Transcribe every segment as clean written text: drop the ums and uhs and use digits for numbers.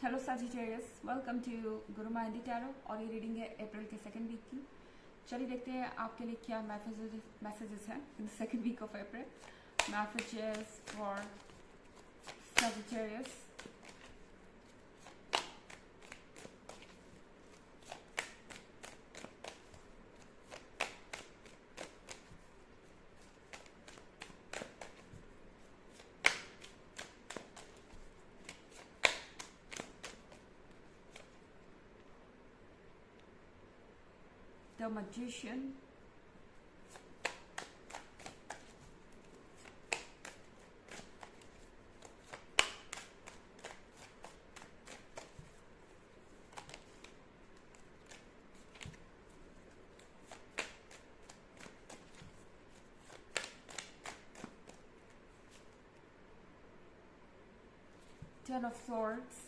Hello Sagittarius, welcome to Guru mehndi tarot. और ये reading है अप्रैल के सेकंड वीक की। चलिए देखते हैं आपके लिए क्या मैसेजेस हैं in second week of April. Messages for Sagittarius. The Magician, Ten of Swords,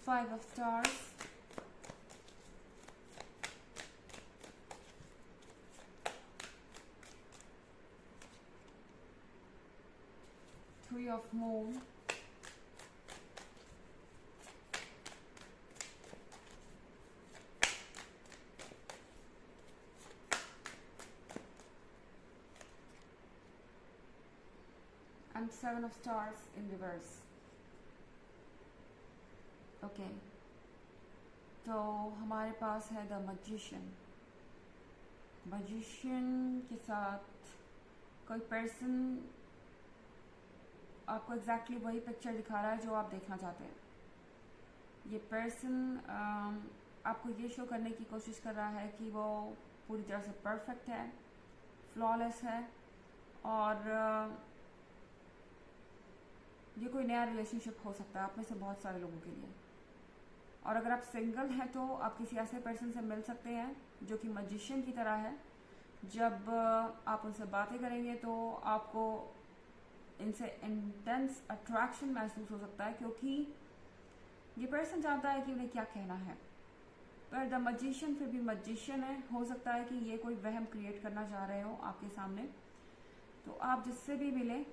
Five of Stars, Three of Moon, and Seven of Stars in reverse. Okay तो हमारे पास है द मैजिशियन। मैजिशियन के साथ कोई पर्सन आपको exactly वही picture दिखा रहा है जो आप देखना चाहते हैं। ये पर्सन आपको ये शो करने की कोशिश कर रहा है कि वो पूरी तरह से परफेक्ट है, फ्लॉलेस है, और ये कोई नया रिलेशनशिप हो सकता है आप में से बहुत सारे लोगों के लिए। और अगर आप सिंगल हैं तो आप किसी ऐसे पर्सन से मिल सकते हैं जो कि मैजिशियन की तरह है। जब आप उनसे बातें करेंगे तो आपको इनसे इंटेंस अट्रैक्शन महसूस हो सकता है, क्योंकि ये पर्सन जानता है कि उन्हें क्या कहना है। पर द मैजिशियन फिर भी मैजिशियन है। हो सकता है कि ये कोई वहम क्रिएट करना चाह रहे हो आपके सामने। तो आप जिससे भी मिलें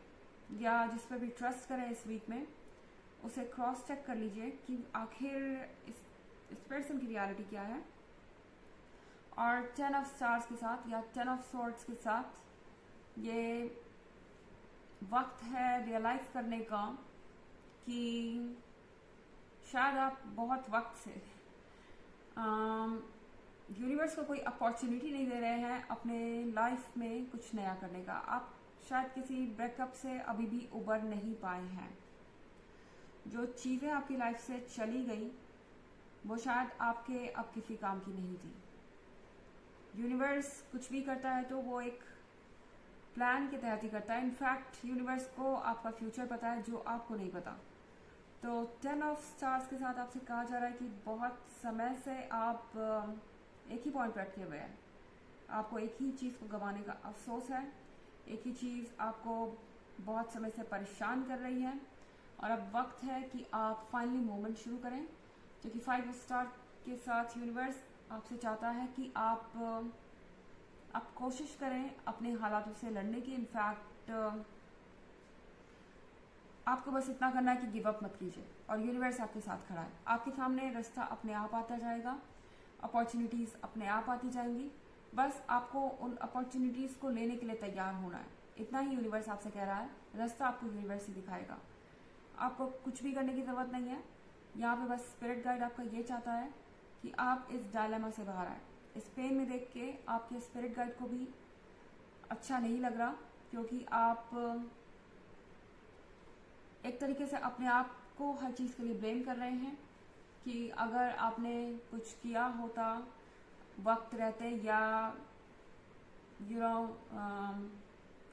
या जिस पर भी ट्रस्ट करें इस वीक में, उसे क्रॉस चेक कर लीजिए कि आखिर इस पर्सन की रियलिटी क्या है। और 10 ऑफ स्टार्स के साथ या 10 ऑफ सॉर्ड्स के साथ ये वक्त है रियलाइज करने का कि शायद आप बहुत वक्त से यूनिवर्स को कोई अपॉर्चुनिटी नहीं दे रहे हैं अपने लाइफ में कुछ नया करने का। आप शायद किसी ब्रेकअप से अभी भी उबर नहीं पाए हैं। जो चीज़ें आपकी लाइफ से चली गई वो शायद आपके अब किसी काम की नहीं थी। यूनिवर्स कुछ भी करता है तो वो एक प्लान के तहत ही करता है। इनफैक्ट यूनिवर्स को आपका फ्यूचर पता है जो आपको नहीं पता। तो 10 ऑफ स्टार्स के साथ आपसे कहा जा रहा है कि बहुत समय से आप एक ही पॉइंट पर अटके हुए हैं। आपको एक ही चीज़ को गंवाने का अफसोस है। एक ही चीज़ आपको बहुत समय से परेशान कर रही है, और अब वक्त है कि आप फाइनली मूवमेंट शुरू करें। क्योंकि 5 स्टार के साथ यूनिवर्स आपसे चाहता है कि आप कोशिश करें अपने हालातों से लड़ने की। इनफैक्ट आपको बस इतना करना है कि गिव अप मत कीजिए, और यूनिवर्स आपके साथ खड़ा है। आपके सामने रास्ता अपने आप आता जाएगा, अपॉर्चुनिटीज़ अपने आप आती जाएंगी। बस आपको उन अपॉर्चुनिटीज़ को लेने के लिए तैयार होना है। इतना ही यूनिवर्स आपसे कह रहा है। रास्ता आपको यूनिवर्स ही दिखाएगा। आपको कुछ भी करने की ज़रूरत नहीं है। यहाँ पे बस स्पिरिट गाइड आपका ये चाहता है कि आप इस डायलेमा से बाहर आए। इस पेन में देख के आपके स्पिरिट गाइड को भी अच्छा नहीं लग रहा, क्योंकि आप एक तरीके से अपने आप को हर चीज़ के लिए ब्लेम कर रहे हैं कि अगर आपने कुछ किया होता वक्त रहते या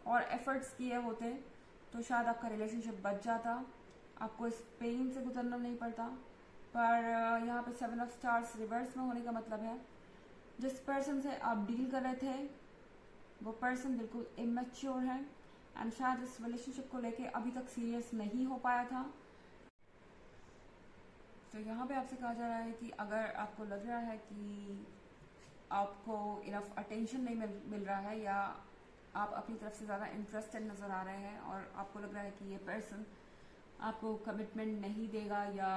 और एफर्ट्स किए होते तो शायद आपका रिलेशनशिप बच जाता, आपको इस पेन से गुजरना नहीं पड़ता। पर यहाँ पे 7 ऑफ स्टार्स रिवर्स में होने का मतलब है जिस पर्सन से आप डील कर रहे थे वो पर्सन बिल्कुल इमेच्योर है, एंड शायद इस रिलेशनशिप को लेके अभी तक सीरियस नहीं हो पाया था। तो यहाँ पे आपसे कहा जा रहा है कि अगर आपको लग रहा है कि आपको इनफ अटेंशन नहीं मिल रहा है, या आप अपनी तरफ से ज़्यादा इंटरेस्टेड नज़र आ रहे हैं और आपको लग रहा है कि ये पर्सन आपको कमिटमेंट नहीं देगा, या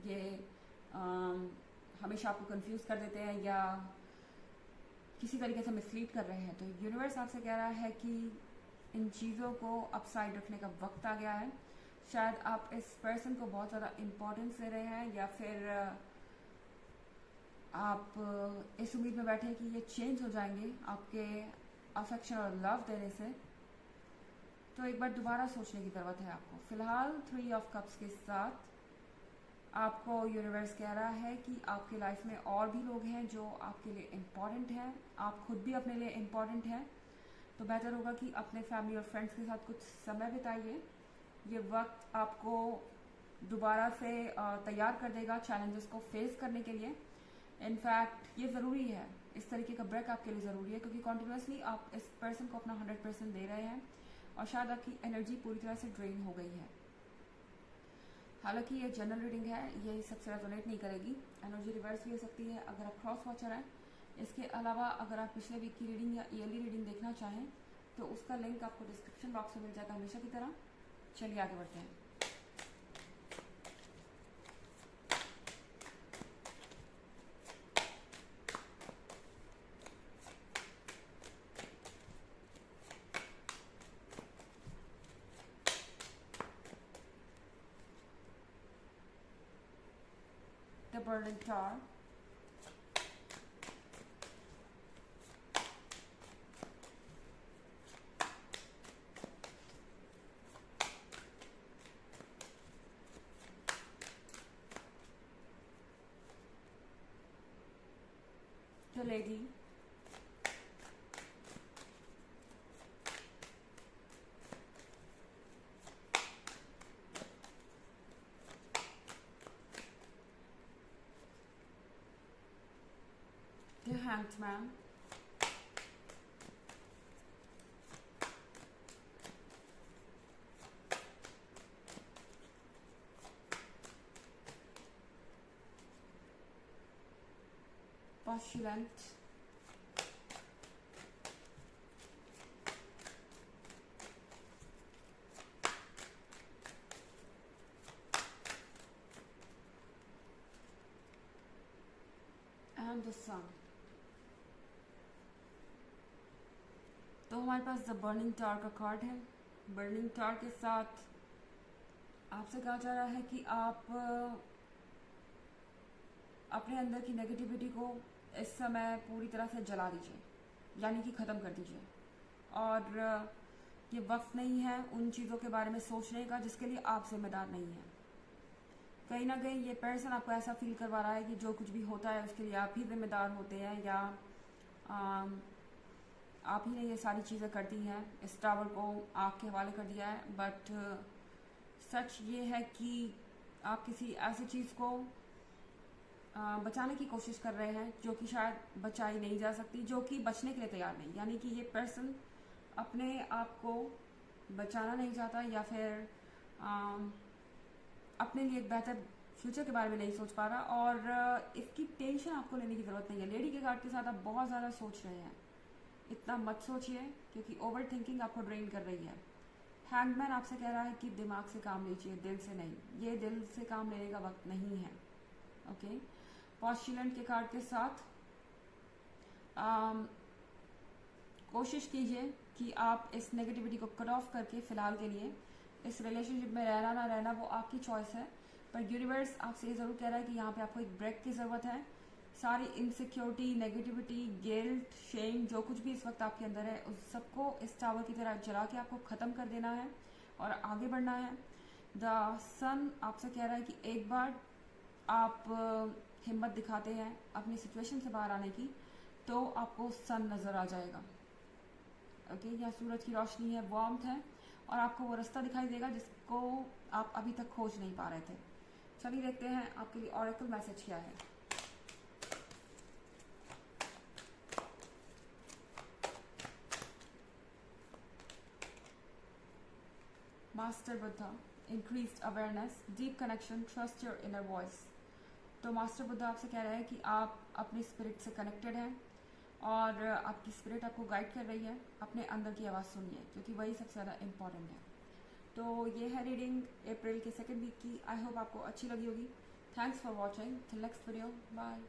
ये हमेशा आपको कंफ्यूज कर देते हैं या किसी तरीके से मिसलीड कर रहे हैं। तो यूनिवर्स आपसे कह रहा है कि इन चीज़ों को अपसाइड रखने का वक्त आ गया है। शायद आप इस पर्सन को बहुत ज़्यादा इम्पोर्टेंस दे रहे हैं, या फिर आप इस उम्मीद में बैठे हैं कि ये चेंज हो जाएंगे आपके अफेक्शन और लव देने से। तो एक बार दोबारा सोचने की ज़रूरत है आपको। फिलहाल 3 ऑफ कप्स के साथ आपको यूनिवर्स कह रहा है कि आपके लाइफ में और भी लोग हैं जो आपके लिए इम्पॉर्टेंट हैं, आप खुद भी अपने लिए इम्पॉर्टेंट हैं। तो बेहतर होगा कि अपने फैमिली और फ्रेंड्स के साथ कुछ समय बिताइए। ये वक्त आपको दोबारा से तैयार कर देगा चैलेंजेस को फेस करने के लिए। इनफैक्ट ये ज़रूरी है, इस तरीके का ब्रेक आपके लिए ज़रूरी है, क्योंकि कॉन्टिन्यूसली आप इस पर्सन को अपना 100% दे रहे हैं और शायद आपकी एनर्जी पूरी तरह से ड्रेन हो गई है। हालांकि ये जनरल रीडिंग है, ये सबसे रेजोनेट नहीं करेगी, एनर्जी रिवर्स भी हो सकती है अगर आप क्रॉस वॉचर हैं। इसके अलावा अगर आप पिछले वीक की रीडिंग या ईयरली रीडिंग देखना चाहें तो उसका लिंक आपको डिस्क्रिप्शन बॉक्स में मिल जाएगा हमेशा की तरह। चलिए आगे बढ़ते हैं। The Burning Tower, The Lady, The Hanged Man, Postulant, and the Sun। तो हमारे पास द बर्निंग टावर का कार्ड है। बर्निंग टावर के साथ आपसे कहा जा रहा है कि आप अपने अंदर की नेगेटिविटी को इस समय पूरी तरह से जला दीजिए, यानी कि ख़त्म कर दीजिए। और ये वक्त नहीं है उन चीज़ों के बारे में सोचने का जिसके लिए आप जिम्मेदार नहीं हैं। कहीं ना कहीं ये पर्सन आपको ऐसा फील करवा रहा है कि जो कुछ भी होता है उसके लिए आप ही जिम्मेदार होते हैं, या आप ही ने ये सारी चीज़ें करती हैं, इस टावर को आग के हवाले कर दिया है। बट सच ये है कि आप किसी ऐसी चीज़ को बचाने की कोशिश कर रहे हैं जो कि शायद बचाई नहीं जा सकती, जो कि बचने के लिए तैयार नहीं। यानी कि ये पर्सन अपने आप को बचाना नहीं चाहता, या फिर अपने लिए एक बेहतर फ्यूचर के बारे में नहीं सोच पा रहा, और इसकी टेंशन आपको लेने की ज़रूरत नहीं है। लेडी के कार्ड के साथ आप बहुत ज़्यादा सोच रहे हैं, इतना मत सोचिए क्योंकि ओवर थिंकिंग आपको ड्रेन कर रही है। हैंगमैन आपसे कह रहा है कि दिमाग से काम लीजिए, दिल से नहीं। ये दिल से काम लेने का वक्त नहीं है। ओके। पॉस्टुलेंट के कार्ड के साथ कोशिश कीजिए कि आप इस नेगेटिविटी को कट ऑफ करके फ़िलहाल के लिए इस रिलेशनशिप में रहना ना रहना वो आपकी चॉइस है। पर यूनिवर्स आपसे ये ज़रूर कह रहा है कि यहाँ पे आपको एक ब्रेक की ज़रूरत है। सारी इनसिक्योरिटी, नेगेटिविटी, गिल्ट, शेम जो कुछ भी इस वक्त आपके अंदर है उस सबको इस टावर की तरह जला के आपको ख़त्म कर देना है और आगे बढ़ना है। द सन आपसे कह रहा है कि एक बार आप हिम्मत दिखाते हैं अपनी सिचुएशन से बाहर आने की तो आपको सन नज़र आ जाएगा। ओके। या सूरज की रोशनी है, वार्मथ है, और आपको वो रास्ता दिखाई देगा जिसको आप अभी तक खोज नहीं पा रहे थे। चलिए देखते हैं आपके लिए ऑरेकल मैसेज क्या है। Master Buddha, increased awareness, deep connection, trust your inner voice. तो तो मास्टर बुद्धा आपसे कह रहे हैं कि आप अपने स्पिरिट से कनेक्टेड हैं और आपकी स्पिरिट आपको गाइड कर रही है। अपने अंदर की आवाज़ सुनिए, क्योंकि वही सबसे ज़्यादा इम्पॉर्टेंट है। तो ये है रीडिंग अप्रैल के 2nd वीक की। आई होप आपको अच्छी लगी होगी। Thanks for watching. Till next video, bye.